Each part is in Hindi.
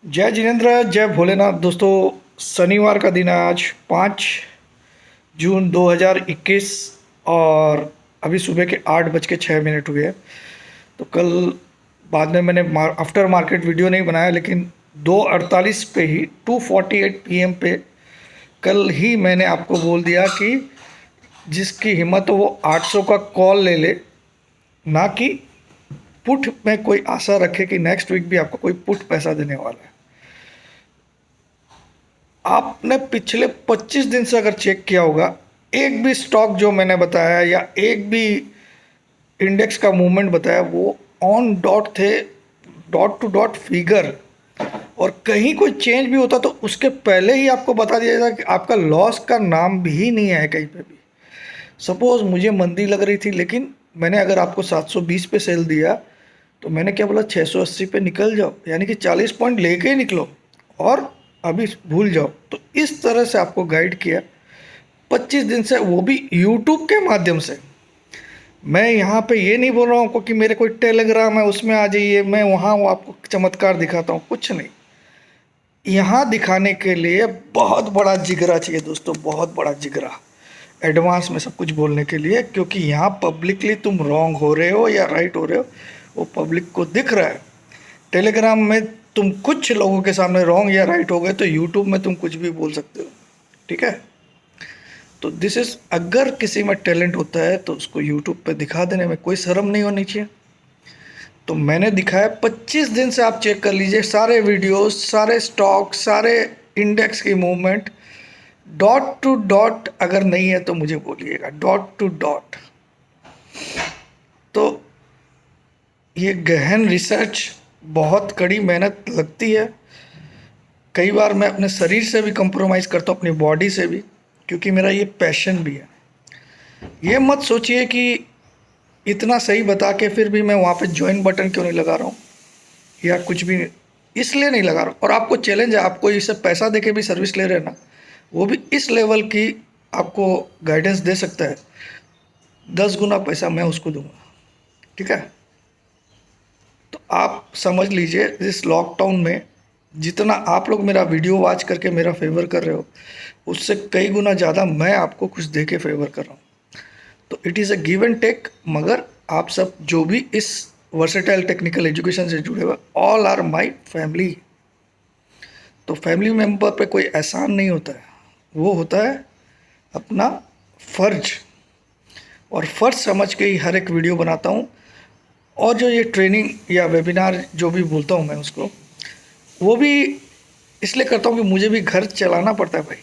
जय जिनेन्द्र, जय भोलेनाथ। दोस्तों, शनिवार का दिन है आज 5 जून 2021 और अभी सुबह के 8:06 हुए हैं। तो कल बाद में मैंने आफ्टर मार्केट वीडियो नहीं बनाया, लेकिन 2:48 पे ही 2:48 PM पे कल ही मैंने आपको बोल दिया कि जिसकी हिम्मत हो वो 800 का कॉल ले ले, ना कि पुट में कोई आशा रखे कि नेक्स्ट वीक भी आपको कोई पुट पैसा देने वाला है। आपने पिछले 25 दिन से अगर चेक किया होगा, एक भी स्टॉक जो मैंने बताया या एक भी इंडेक्स का मूवमेंट बताया वो ऑन डॉट थे, डॉट टू डॉट फिगर। और कहीं कोई चेंज भी होता तो उसके पहले ही आपको बता दिया जाता कि आपका लॉस का नाम भी नहीं है कहीं पे भी। सपोज मुझे मंदी लग रही थी, लेकिन मैंने अगर आपको 720 पे सेल दिया तो मैंने क्या बोला, 680 पे निकल जाओ, यानी कि 40 पॉइंट लेके ही निकलो और अभी भूल जाओ। तो इस तरह से आपको गाइड किया 25 दिन से, वो भी यूट्यूब के माध्यम से। मैं यहाँ पे ये नहीं बोल रहा हूँ कि मेरे कोई टेलीग्राम है उसमें आ जाइए, मैं वहाँ हूँ आपको चमत्कार दिखाता हूँ, कुछ नहीं। यहाँ दिखाने के लिए बहुत बड़ा जिगरा चाहिए दोस्तों, बहुत बड़ा जिगरा एडवांस में सब कुछ बोलने के लिए, क्योंकि यहाँ पब्लिकली तुम रॉन्ग हो रहे हो या राइट हो रहे हो वो पब्लिक को दिख रहा है। टेलीग्राम में तुम कुछ लोगों के सामने रॉन्ग या राइट हो गए तो यूट्यूब में तुम कुछ भी बोल सकते हो, ठीक है। तो दिस इज़, अगर किसी में टैलेंट होता है तो उसको यूट्यूब पे दिखा देने में कोई शर्म नहीं होनी चाहिए। तो मैंने दिखाया 25 दिन से, आप चेक कर लीजिए सारे वीडियोस, सारे स्टॉक, सारे इंडेक्स की मूवमेंट डॉट टू डॉट। अगर नहीं है तो मुझे बोलिएगा, डॉट टू डॉट। तो ये गहन रिसर्च, बहुत कड़ी मेहनत लगती है। कई बार मैं अपने शरीर से भी कंप्रोमाइज़ करता हूँ, अपनी बॉडी से भी, क्योंकि मेरा ये पैशन भी है। ये मत सोचिए कि इतना सही बता के फिर भी मैं वहाँ पे ज्वाइन बटन क्यों नहीं लगा रहा हूँ या कुछ भी, इसलिए नहीं लगा रहा हूँ। और आपको चैलेंज है, आपको इसे पैसा दे के भी सर्विस ले रहे हैं ना, वो भी इस लेवल की आपको गाइडेंस दे सकता है, 10 गुना पैसा मैं उसको दूंगा, ठीक है। तो आप समझ लीजिए, इस लॉकडाउन में जितना आप लोग मेरा वीडियो वॉच करके मेरा फेवर कर रहे हो, उससे कई गुना ज़्यादा मैं आपको कुछ दे के फेवर कर रहा हूँ। तो it is a give and take. मगर आप सब जो भी इस वर्सेटाइल टेक्निकल एजुकेशन से जुड़े हुए, ऑल आर माई फैमिली। तो फैमिली मेम्बर पे कोई एहसान नहीं होता है, वो होता है अपना फ़र्ज। और फ़र्ज समझ के ही हर एक वीडियो बनाता हूँ। और जो ये ट्रेनिंग या वेबिनार जो भी बोलता हूँ मैं उसको, वो भी इसलिए करता हूँ कि मुझे भी घर चलाना पड़ता है भाई।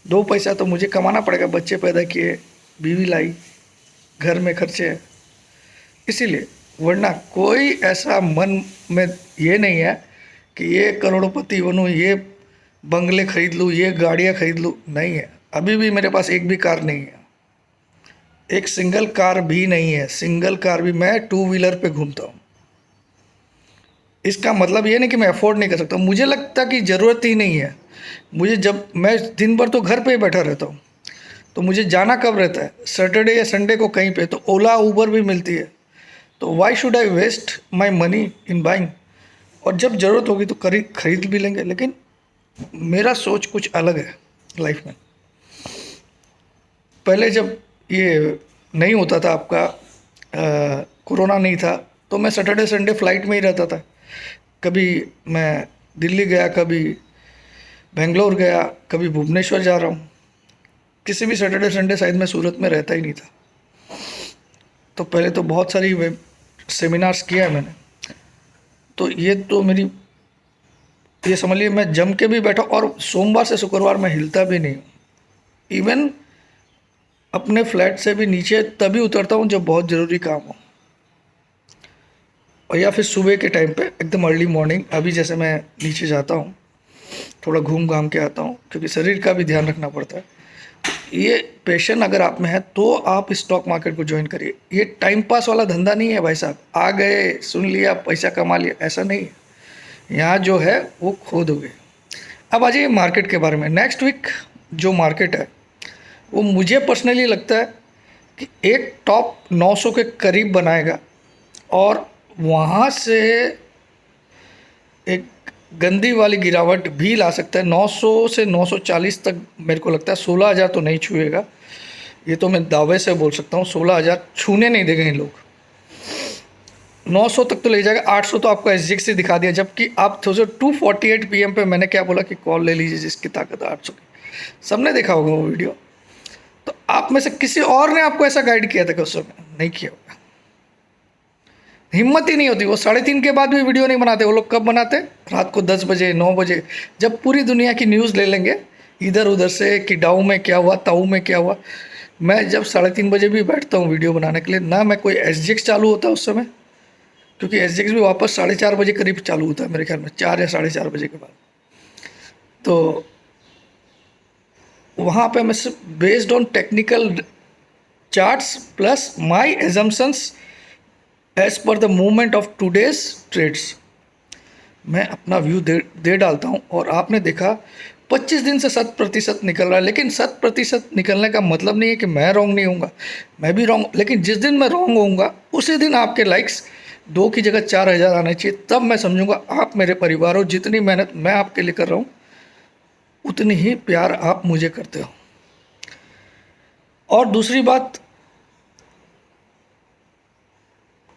2 पैसा तो मुझे कमाना पड़ेगा, बच्चे पैदा किए, बीवी लाई, घर में खर्चे हैं, इसीलिए। वरना कोई ऐसा मन में ये नहीं है कि ये करोड़पति बनूँ, ये बंगले खरीद लूँ, ये गाड़ियाँ खरीद लूँ, नहीं है। अभी भी मेरे पास एक भी कार नहीं है, एक सिंगल कार भी नहीं है। सिंगल कार भी मैं टू व्हीलर पे घूमता हूँ। इसका मतलब ये नहीं कि मैं अफोर्ड नहीं कर सकता, मुझे लगता कि ज़रूरत ही नहीं है मुझे। जब मैं दिन भर तो घर पे ही बैठा रहता हूँ, तो मुझे जाना कब रहता है, सैटरडे या संडे को कहीं पे, तो ओला उबर भी मिलती है। तो why should I waste my money in buying. और जब ज़रूरत होगी तो खरीद भी लेंगे। लेकिन मेरा सोच कुछ अलग है लाइफ में। पहले जब ये नहीं होता था आपका, कोरोना नहीं था, तो मैं सैटरडे संडे फ्लाइट में ही रहता था। कभी मैं दिल्ली गया, कभी बेंगलोर गया, कभी भुवनेश्वर जा रहा हूँ। किसी भी सैटरडे संडे शायद मैं सूरत में रहता ही नहीं था। तो पहले तो बहुत सारी वेब सेमिनार्स किया है मैंने। तो ये तो मेरी, ये समझ लिए मैं जम के भी बैठा, और सोमवार से शुक्रवार मैं हिलता भी नहीं हूँ। इवन अपने फ्लैट से भी नीचे तभी उतरता हूँ जब बहुत ज़रूरी काम हो, और या फिर सुबह के टाइम पे एकदम अर्ली मॉर्निंग। अभी जैसे मैं नीचे जाता हूँ, थोड़ा घूम घाम के आता हूँ, क्योंकि शरीर का भी ध्यान रखना पड़ता है। ये पैशन अगर आप में है तो आप स्टॉक मार्केट को ज्वाइन करिए। ये टाइम पास वाला धंधा नहीं है भाई साहब, आ गए सुन लिया पैसा कमा लिया, ऐसा नहीं है। यहाँ जो है वो खो दोगे। अब आ जाइए मार्केट के बारे में। नेक्स्ट वीक जो मार्केट है वो मुझे पर्सनली लगता है कि एक टॉप 900 के करीब बनाएगा, और वहाँ से एक गंदी वाली गिरावट भी ला सकता है। 900 से 940 तक मेरे को लगता है, 16,000 तो नहीं छुएगा, ये तो मैं दावे से बोल सकता हूँ। 16,000 छूने नहीं देंगे ये लोग। 900 तक तो ले जाएगा, 800 तो आपको एसजीएक्स से दिखा दिया। जबकि आप 248 पीएम पे मैंने क्या बोला कि कॉल ले लीजिए जिसकी ताकत है 800 की। सबने देखा होगा वो वीडियो। तो आप में से किसी और ने आपको ऐसा गाइड किया था कि उस समय नहीं किया होगा। हिम्मत ही नहीं होती। वो 3:30 के बाद भी वीडियो नहीं बनाते। वो लोग कब बनाते? रात को 10 बजे 9 बजे, जब पूरी दुनिया की न्यूज़ ले लेंगे इधर उधर से कि डाउ में क्या हुआ, ताऊ में क्या हुआ। मैं जब 3:30 बजे भी बैठता हूँ वीडियो बनाने के लिए, ना मैं कोई एसजीएक्स चालू होता है उस समय, क्योंकि एसजीएक्स भी वापस 4:30 बजे करीब चालू होता है मेरे ख्याल में, 4 या 4:30 बजे के बाद। तो वहाँ पे मैं सिर्फ based on technical charts plus my assumptions as per the movement of today's trades, मैं अपना व्यू दे डालता हूँ। और आपने देखा 25 दिन से 100% निकल रहा है। लेकिन 100% निकलने का मतलब नहीं है कि मैं रॉन्ग नहीं होऊंगा, मैं भी रॉन्ग। लेकिन जिस दिन मैं रॉन्ग होऊंगा उसी दिन आपके लाइक्स 2 की जगह 4,000 आने चाहिए। तब मैं समझूंगा आप मेरे परिवार हो। जितनी मेहनत मैं आपके लिए कर रहा हूँ उतनी ही प्यार आप मुझे करते हो। और दूसरी बात,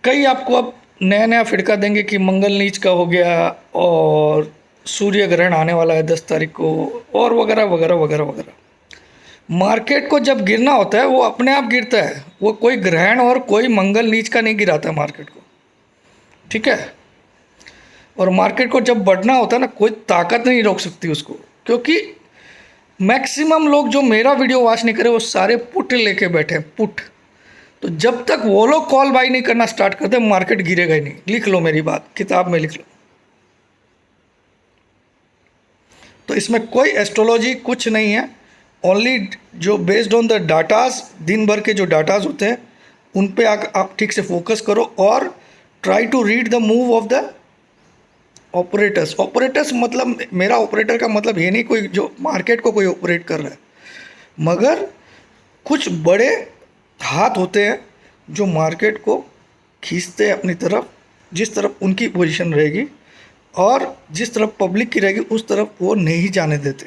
कई आपको अब नया नया फिड़का देंगे कि मंगल नीच का हो गया और सूर्य ग्रहण आने वाला है 10 तारीख को, और वगैरह वगैरह वगैरह वगैरह। मार्केट को जब गिरना होता है वो अपने आप गिरता है। वो कोई ग्रहण और कोई मंगल नीच का नहीं गिराता है मार्केट को, ठीक है। और मार्केट को जब बढ़ना होता है ना, कोई ताकत नहीं रोक सकती उसको। क्योंकि मैक्सिमम लोग जो मेरा वीडियो वॉच नहीं करे वो सारे पुट लेके बैठे हैं, पुट। तो जब तक वो लोग कॉल बाई नहीं करना स्टार्ट करते मार्केट गिरेगा ही नहीं। लिख लो मेरी बात, किताब में लिख लो। तो इसमें कोई एस्ट्रोलॉजी कुछ नहीं है, ओनली जो बेस्ड ऑन द डाटाज, दिन भर के जो डाटाज होते हैं उन पे आप ठीक से फोकस करो और try to read the move of the operators. Operators मतलब, मेरा ऑपरेटर का मतलब ये नहीं कोई जो मार्केट को कोई ऑपरेट कर रहा है, मगर कुछ बड़े हाथ होते हैं जो मार्केट को खींचते हैं अपनी तरफ, जिस तरफ उनकी पोजीशन रहेगी और जिस तरफ पब्लिक की रहेगी उस तरफ वो नहीं जाने देते।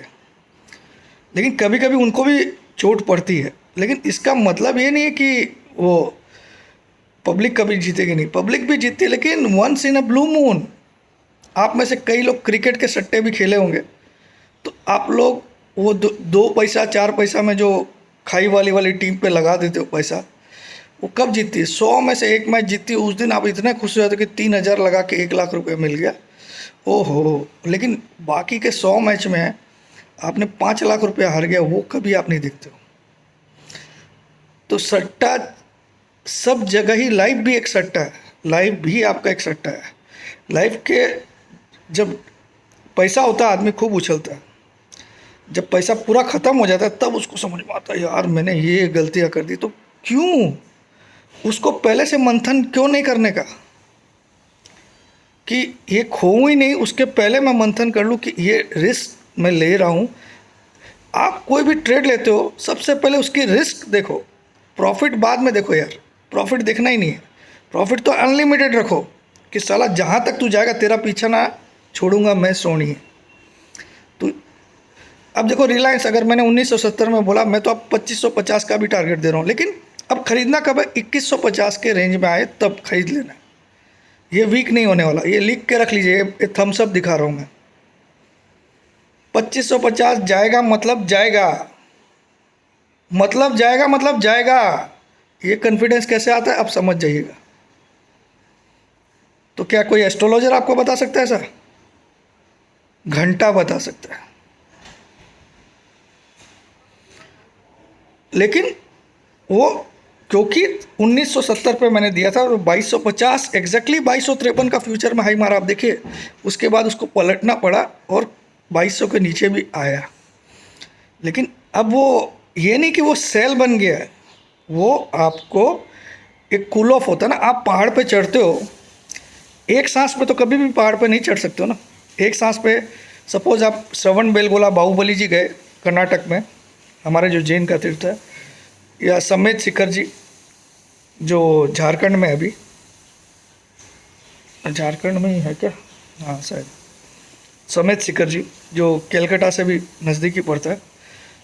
लेकिन कभी कभी उनको भी चोट पड़ती है। लेकिन इसका मतलब ये नहीं है कि वो पब्लिक कभी जीतेगी नहीं, पब्लिक भी जीतती है, लेकिन once in a blue moon. आप में से कई लोग क्रिकेट के सट्टे भी खेले होंगे, तो आप लोग वो 2 पैसा 4 पैसा में जो खाई वाली टीम पे लगा देते हो पैसा, वो कब जीतती है? 100 में से 1 मैच जीतती है, उस दिन आप इतने खुश हो जाते हो कि 3,000 लगा के 1,00,000 रुपये मिल गया, ओहो। लेकिन बाकी के 100 मैच में आपने 5,00,000 रुपये हार गया, वो कभी आप नहीं देखते हो। तो सट्टा सब जगह ही, लाइफ भी एक सट्टा है, लाइफ भी आपका एक सट्टा है। लाइफ के जब पैसा होता है आदमी खूब उछलता है, जब पैसा पूरा ख़त्म हो जाता है तब उसको समझ में आता है यार मैंने ये गलतियाँ कर दी। तो क्यों उसको पहले से मंथन क्यों नहीं करने का कि ये खोऊं ही नहीं, उसके पहले मैं मंथन कर लूँ कि ये रिस्क मैं ले रहा हूँ। आप कोई भी ट्रेड लेते हो सबसे पहले उसकी रिस्क देखो, प्रॉफिट बाद में देखो यार। प्रॉफिट देखना ही नहीं है, प्रॉफिट तो अनलिमिटेड रखो कि साला जहाँ तक तू जाएगा तेरा पीछा ना छोड़ूंगा मैं, सोनी है। तो अब देखो रिलायंस, अगर मैंने 1970 में बोला, मैं तो अब 2550 का भी टारगेट दे रहा हूँ। लेकिन अब खरीदना कब है? 2150 के रेंज में आए तब खरीद लेना। ये वीक नहीं होने वाला, ये लिख के रख लीजिए, ये थम्स अप दिखा रहा हूँ मैं। 2550 जाएगा मतलब जाएगा, मतलब जाएगा मतलब जाएगा। ये कॉन्फिडेंस कैसे आता है आप समझ जाइएगा। तो क्या कोई एस्ट्रोलॉजर आपको बता सकता है ऐसा? घंटा बता सकता है। लेकिन वो क्योंकि 1970 पे मैंने दिया था और 2250 एग्जैक्टली 2253 का फ्यूचर में हाई मारा। आप देखिए उसके बाद उसको पलटना पड़ा और 2200 के नीचे भी आया। लेकिन अब वो ये नहीं कि वो सेल बन गया है, वो आपको एक कूल ऑफ होता है ना। आप पहाड़ पे चढ़ते हो, एक सांस पे तो कभी भी पहाड़ पे नहीं चढ़ सकते हो ना। एक सांस पे सपोज आप श्रवण बेलगोला बाहुबली जी गए कर्नाटक में, हमारे जो जैन का तीर्थ है, या समेत शिखर जी जो झारखंड में है, अभी झारखंड में ही है क्या, हाँ शायद। समेत शिखर जी, जो कलकत्ता से भी नज़दीकी पड़ता है,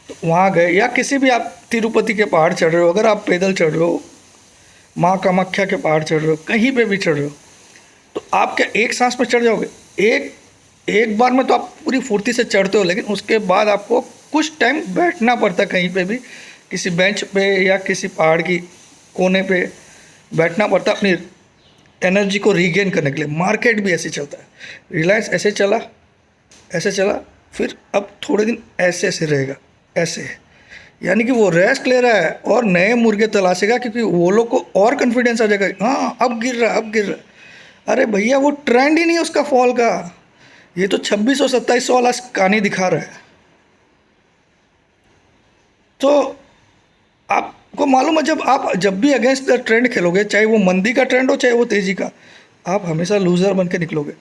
तो वहाँ गए, या किसी भी आप तिरुपति के पहाड़ चढ़ रहे हो, अगर आप पैदल चढ़ रहे हो, माँ कामाख्या के पहाड़ चढ़ रहे हो, कहीं पे भी चढ़ रहे हो, तो आप क्या एक सांस में चढ़ जाओगे? एक एक बार में तो आप पूरी फुर्ती से चढ़ते हो, लेकिन उसके बाद आपको कुछ टाइम बैठना पड़ता है, कहीं पे भी किसी बेंच पे या किसी पहाड़ की कोने पे बैठना पड़ता है अपनी एनर्जी को रीगेन करने के लिए। मार्केट भी ऐसे चलता है, रिलायंस ऐसे चला, फिर अब थोड़े दिन ऐसे ऐसे रहेगा, ऐसे, यानी कि वो रेस्ट ले रहा है और नए मुर्गे तलाशेगा, क्योंकि वो लोग को और कॉन्फिडेंस आ जाएगा, हाँ अब गिर रहा है, अब गिर रहा है। अरे भैया, वो ट्रेंड ही नहीं है उसका फॉल का, ये तो 2600-2700 वाला कहानी दिखा रहा है। तो आपको मालूम है, जब भी अगेंस्ट द ट्रेंड खेलोगे, चाहे वो मंदी का ट्रेंड हो चाहे वो तेज़ी का, आप हमेशा लूज़र बन के निकलोगे।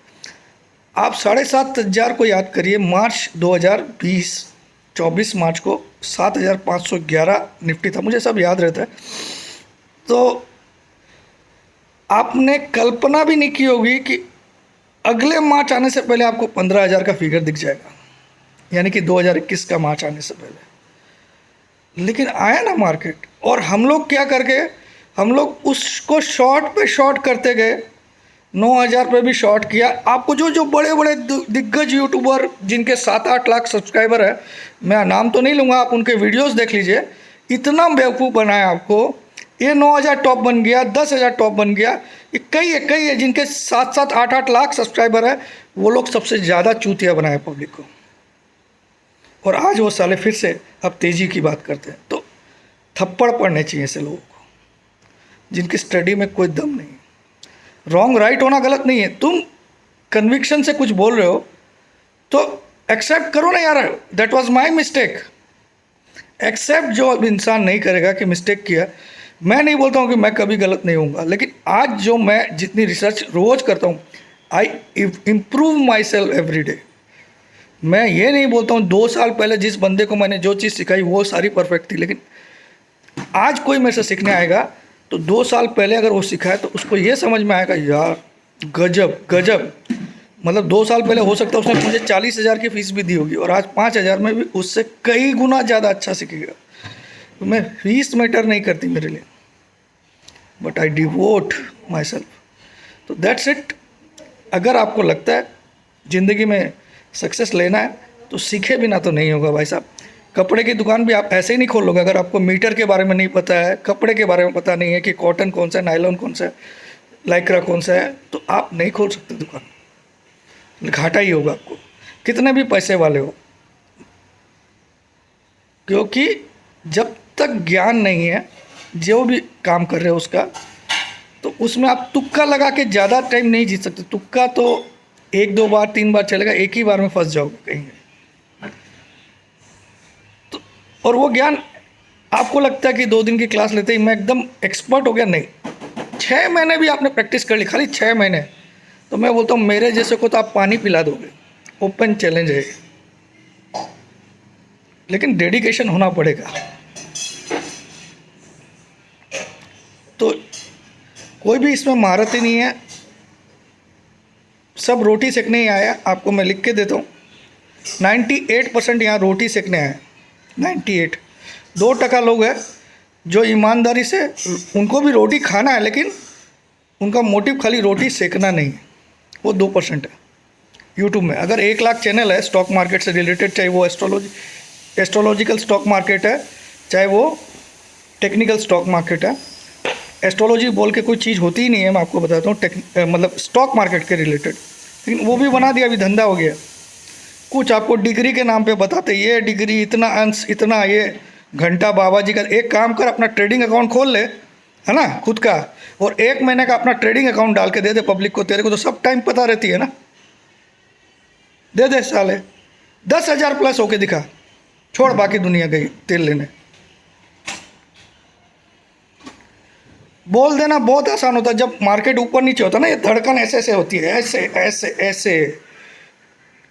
आप 7,500 को याद करिए, मार्च 2020, 24 मार्च को 7,511 निफ्टी था, मुझे सब याद रहता है। तो आपने कल्पना भी नहीं की होगी कि अगले मार्च आने से पहले आपको 15,000 का फिगर दिख जाएगा, यानी कि 2021 का मार्च आने से पहले। लेकिन आया ना मार्केट, और हम लोग क्या करके, हम लोग उसको शॉर्ट पे शॉर्ट करते गए, 9,000 पे भी शॉर्ट किया। आपको जो बड़े बड़े दिग्गज यूट्यूबर जिनके 7-8 लाख सब्सक्राइबर है, मैं नाम तो नहीं लूँगा, आप उनके वीडियोस देख लीजिए, इतना बेवकूफ़ बनाया आपको। ये 9,000 टॉप बन गया, 10,000 टॉप बन गया, ये कई है जिनके 7-7, 8-8 लाख सब्सक्राइबर है, वो लोग सबसे ज़्यादा चूतिया बनाए पब्लिक को। और आज वो साले फिर से अब तेज़ी की बात करते हैं। तो थप्पड़ पड़ने चाहिए ऐसे लोगों को, जिनकी स्टडी में कोई दम नहीं। रॉन्ग राइट होना गलत नहीं है, तुम कन्विक्शन से कुछ बोल रहे हो तो एक्सेप्ट करो ना यार, that was my mistake. Accept जो अब इंसान नहीं करेगा कि मिस्टेक किया, मैं नहीं बोलता हूँ कि मैं कभी गलत नहीं होऊंगा, लेकिन आज जो मैं जितनी रिसर्च रोज करता हूँ, I improve my self every day. मैं ये नहीं बोलता हूँ 2 साल पहले जिस बंदे को मैंने जो चीज़ सिखाई वो सारी परफेक्ट थी, लेकिन आज कोई मेरे से सीखने आएगा तो 2 साल पहले अगर वो सिखाए तो उसको ये समझ में आएगा, यार गजब। मतलब 2 साल पहले हो सकता है उसने मुझे 40,000 की फीस भी दी होगी, और आज 5,000 में भी उससे कई गुना ज़्यादा अच्छा सीखेगा। तो मैं फीस मैटर नहीं करती मेरे लिए, but I devote my self. तो दैट्स इट। अगर आपको लगता है ज़िंदगी में सक्सेस लेना है तो सीखे बिना तो नहीं होगा भाई साहब। कपड़े की दुकान भी आप ऐसे ही नहीं खोल लोगे अगर आपको मीटर के बारे में नहीं पता है, कपड़े के बारे में पता नहीं है कि कॉटन कौन सा है, नायलॉन कौन सा है, लाइक्रा कौन सा है, तो आप नहीं खोल सकते दुकान, घाटा ही होगा आपको, कितने भी पैसे वाले हो। क्योंकि जब तक ज्ञान नहीं है जो भी काम कर रहे हो उसका, तो उसमें आप तुक्का लगा के ज़्यादा टाइम नहीं जीत सकते। तुक्का तो 1-2 बार 3 बार चलेगा, एक ही बार में फंस जाओगे कहीं। तो और वो ज्ञान आपको लगता है कि 2 दिन की क्लास लेते ही मैं एकदम एक्सपर्ट हो गया, नहीं। 6 महीने भी आपने प्रैक्टिस कर ली, खाली 6 महीने, तो मैं बोलता हूँ मेरे जैसे को तो आप पानी पिला दोगे। ओपन चैलेंज है, लेकिन डेडिकेशन होना पड़ेगा। तो कोई भी इसमें महारत ही नहीं है, सब रोटी सेकने ही आया। आपको मैं लिख के देता हूँ, 98% यहाँ रोटी सेकने आए, 98। 2% लोग हैं जो ईमानदारी से, उनको भी रोटी खाना है लेकिन उनका मोटिव खाली रोटी सेकना नहीं है, वो 2% है। यूट्यूब में अगर 1 लाख चैनल है स्टॉक मार्केट से रिलेटेड, चाहे वो एस्ट्रोलॉजिकल स्टॉक मार्केट है, चाहे वो टेक्निकल स्टॉक मार्केट है। एस्ट्रोलॉजी बोल के कोई चीज़ होती ही नहीं है, मैं आपको बताता हूँ, मतलब स्टॉक मार्केट के रिलेटेड, लेकिन वो भी बना दिया, अभी धंधा हो गया। कुछ आपको डिग्री के नाम पे बताते, ये डिग्री इतना अंश इतना, ये घंटा बाबा जी का। एक काम कर, अपना ट्रेडिंग अकाउंट खोल ले, है ना, खुद का, और 1 महीने का अपना ट्रेडिंग अकाउंट डाल के दे दे पब्लिक को, तेरे को तो सब टाइम पता रहती है ना, दे साले। 10,000 प्लस होके दिखा, छोड़ बाकी दुनिया गई तेल लेने। बोल देना बहुत आसान होता है, जब मार्केट ऊपर नीचे होता है ना, ये धड़कन ऐसे ऐसे होती है, ऐसे ऐसे ऐसे,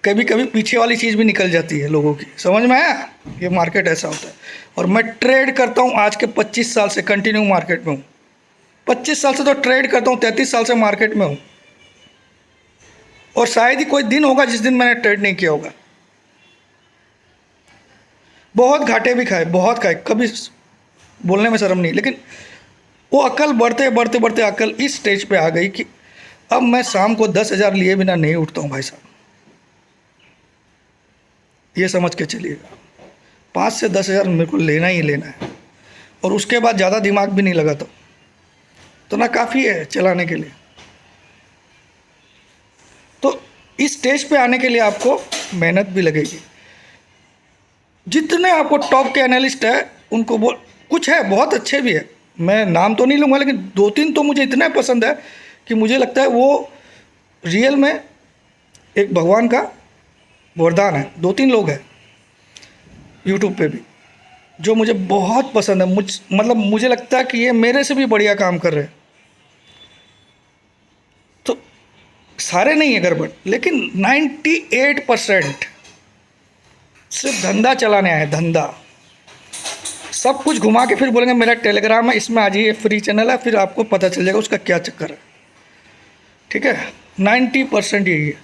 कभी कभी पीछे वाली चीज़ भी निकल जाती है लोगों की, समझ में आया? ये मार्केट ऐसा होता है। और मैं ट्रेड करता हूँ आज के 25 साल से, कंटिन्यू मार्केट में हूँ। 25 साल से तो ट्रेड करता हूँ, 33 साल से मार्केट में हूँ। और शायद ही कोई दिन होगा जिस दिन मैंने ट्रेड नहीं किया होगा। बहुत घाटे भी खाए, बहुत खाए, कभी बोलने में शर्म नहीं, लेकिन वो अकल बढ़ते बढ़ते बढ़ते अकल इस स्टेज पे आ गई कि अब मैं शाम को 10,000 लिए बिना नहीं उठता हूँ भाई साहब। ये समझ के चलिएगा, 5 से 10,000 मेरे को लेना ही लेना है, और उसके बाद ज़्यादा दिमाग भी नहीं लगा तो ना काफ़ी है चलाने के लिए। तो इस स्टेज पे आने के लिए आपको मेहनत भी लगेगी। जितने आपको टॉप के एनालिस्ट है उनको कुछ है बहुत अच्छे भी है, मैं नाम तो नहीं लूँगा, लेकिन 2-3 तो मुझे इतना पसंद है कि मुझे लगता है वो रियल में एक भगवान का वरदान है। 2-3 लोग हैं यूट्यूब पे भी जो मुझे बहुत पसंद है, मतलब मुझे लगता है कि ये मेरे से भी बढ़िया काम कर रहे हैं। तो सारे नहीं है गड़बड़, लेकिन 98% सिर्फ धंधा चलाने आए, धंधा। सब कुछ घुमा के फिर बोलेंगे मेरा टेलीग्राम है, इसमें आ जाइए, फ्री चैनल है, फिर आपको पता चल जाएगा उसका क्या चक्कर है। ठीक है, 90% यही है।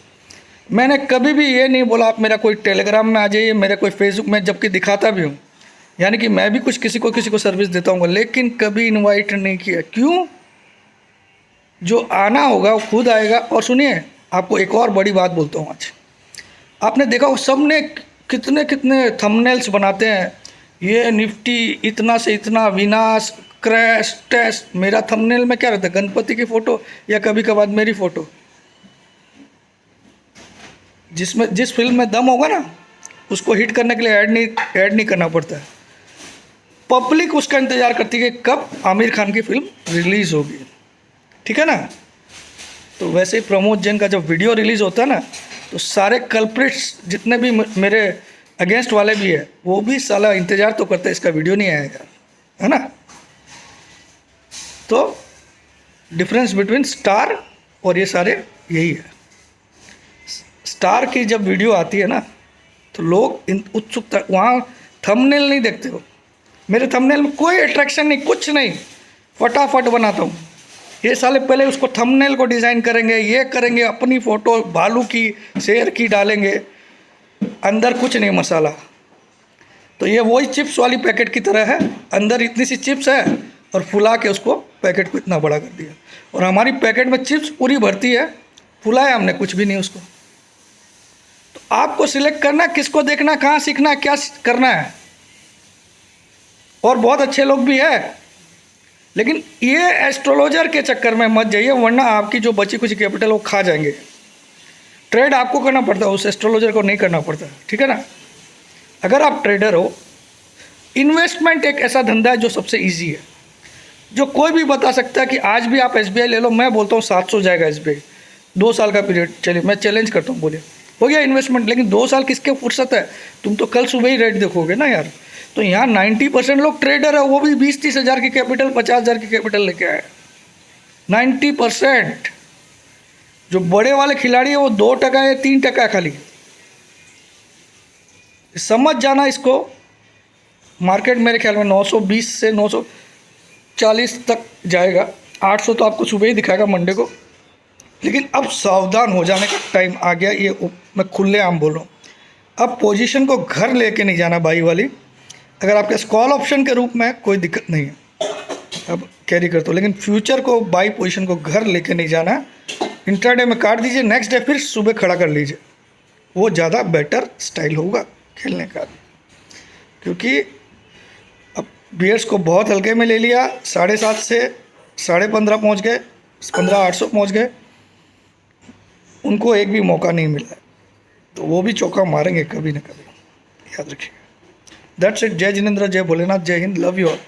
मैंने कभी भी ये नहीं बोला आप मेरा कोई टेलीग्राम में आ जाइए, मेरे कोई फेसबुक में, जबकि दिखाता भी हूँ, यानी कि मैं भी कुछ किसी को सर्विस देता हूँ, लेकिन कभी इनवाइट नहीं किया। क्यों? जो आना होगा वो खुद आएगा। और सुनिए, आपको एक और बड़ी बात बोलता हूँ आज। आपने देखा हो सब ने कितने कितने थंबनेल्स बनाते हैं, ये निफ्टी इतना से इतना विनाश, क्रैश, टेस्ट। मेरा थंबनेल में क्या रहता है? गणपति की फ़ोटो या कभी कभार मेरी फ़ोटो। जिस फिल्म में दम होगा ना, उसको हिट करने के लिए ऐड नहीं करना पड़ता है। पब्लिक उसका इंतज़ार करती है कि कब आमिर खान की फिल्म रिलीज़ होगी। ठीक है ना? तो वैसे ही प्रमोद जैन का जब वीडियो रिलीज़ होता है ना, तो सारे कल्प्रिट्स जितने भी मेरे अगेंस्ट वाले भी है, वो भी साला इंतज़ार तो करते हैं इसका वीडियो नहीं आएगा, है ना? तो डिफरेंस बिटवीन स्टार और ये सारे यही है। स्टार की जब वीडियो आती है ना, तो लोग उत्सुकता, वहाँ थंबनेल नहीं देखते हो। मेरे थंबनेल में कोई अट्रैक्शन नहीं, कुछ नहीं, फटाफट बनाता हूँ। ये साले पहले उसको थंबनेल को डिज़ाइन करेंगे, ये करेंगे, अपनी फ़ोटो भालू की, शेर की डालेंगे, अंदर कुछ नहीं मसाला। तो ये वही चिप्स वाली पैकेट की तरह है, अंदर इतनी सी चिप्स है और फुला के उसको पैकेट को इतना बड़ा कर दिया। और हमारी पैकेट में चिप्स पूरी भरती है, फुलाया हमने कुछ भी नहीं उसको। तो आपको सिलेक्ट करना किसको देखना, कहाँ सीखना, क्या करना है। और बहुत अच्छे लोग भी है, लेकिन ये एस्ट्रोलॉजर के चक्कर में मत जाइए, वरना आपकी जो बची कुछ कैपिटल वो खा जाएंगे। ट्रेड आपको करना पड़ता है, उस एस्ट्रोलॉजर को नहीं करना पड़ता। ठीक है ना? अगर आप ट्रेडर हो, इन्वेस्टमेंट एक ऐसा धंधा है जो सबसे इजी है, जो कोई भी बता सकता है कि आज भी आप SBI ले लो। मैं बोलता हूँ 700 जाएगा SBI, 2 साल का पीरियड। चलिए मैं चैलेंज करता हूँ, बोलिए हो गया इन्वेस्टमेंट। लेकिन 2 साल किसके फुर्सत है? तुम तो कल सुबह ही रेट देखोगे ना यार। तो यहाँ 90% लोग ट्रेडर है, वो भी 20-30 हज़ार की कैपिटल, 50 हज़ार की कैपिटल लेके आए। 90%। जो बड़े वाले खिलाड़ी है वो 2% या 3% खाली। समझ जाना इसको। मार्केट मेरे ख्याल में 920 से 940 तक जाएगा। 800 तो आपको सुबह ही दिखाएगा मंडे को। लेकिन अब सावधान हो जाने का टाइम आ गया, ये मैं खुलेआम बोल रहा हूँ। अब पोजीशन को घर लेके नहीं जाना बाई वाली। अगर आपके कॉल ऑप्शन के रूप में कोई दिक्कत नहीं है, अब कैरी करते हो, लेकिन फ्यूचर को बाई पोजीशन को घर लेके नहीं जाना। इंट्राडे में काट दीजिए, नेक्स्ट डे फिर सुबह खड़ा कर लीजिए, वो ज़्यादा बेटर स्टाइल होगा खेलने का। क्योंकि अब बियर्स को बहुत हल्के में ले लिया, 7.5 से 15.5 पहुँच गए, 15,800 पहुँच गए, उनको एक भी मौका नहीं मिला, तो वो भी चौका मारेंगे कभी ना कभी, याद रखिए। That's it. जय जिनेंद्र, जय भोलेनाथ, जय हिंद, लव यू ऑल।